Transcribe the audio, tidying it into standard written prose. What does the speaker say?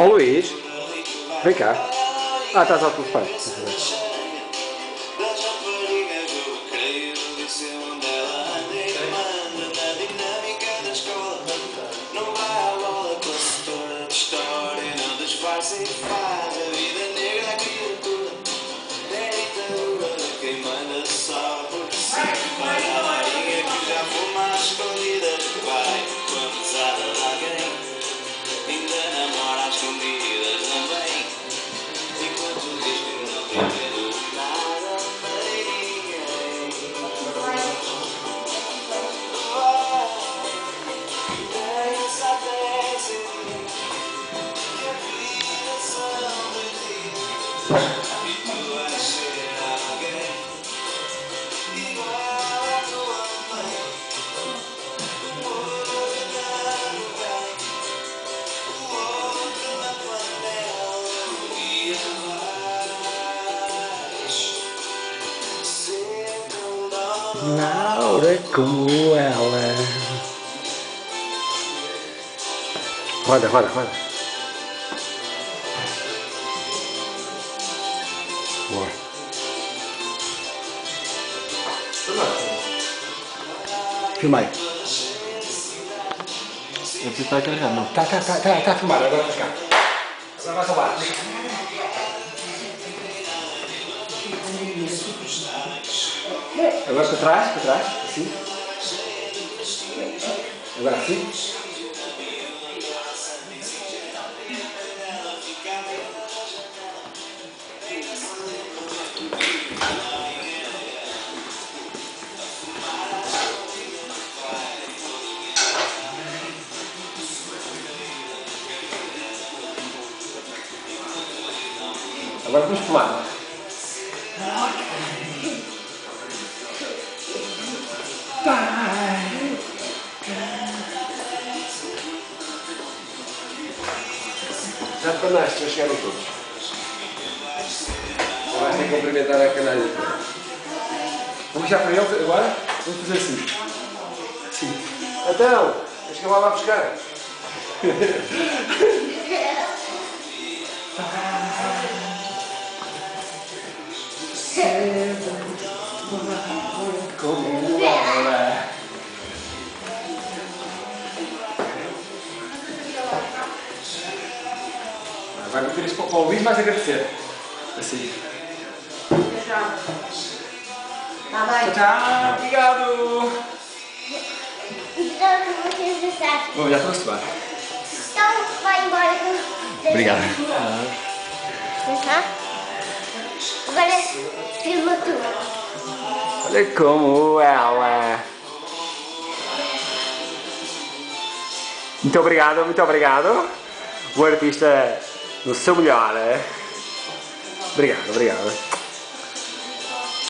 Ó Luís, vem cá. Ah, estás ao telefone. Faz a vida negra da criatura, da ditadura, quem manda só por cima. Olha a marinha que já foi mais escondida, vai com a mesada de alguém, ainda namora às escondidas também. Enquanto diz que não tem medo de nada, marinha. Nem se apetece que a vida são dois dias. E tu vais ser alguém igual à tua mãe. Um olhando bem, o outro na panela. Um dia vais ser tão dono. Laura como ela. Roda, roda, roda. Boa. Filmei. Eu preciso estar carregando, não? Tá a filmar, agora vai cá. Agora vai salvar. Agora para trás, assim. Agora assim. Agora vamos filmar. Já te tornaste, já chegaram todos. Agora tem que cumprimentar a canalha. Vamos já para eles agora? Vamos fazer assim. Sim. Então, tens que lá buscar. Como ela. Vai meter isso para o Luís, vais agradecer. Assim. Tchau. Tá bem. Tchau, obrigado. Então, vocês gostaram. Bom, já trouxe bem. Então, vai embora com... Obrigado. Tá? Agora, filma tu. Olha como ela. Muito obrigado, muito obrigado. O artista no seu melhor. Obrigado, obrigado.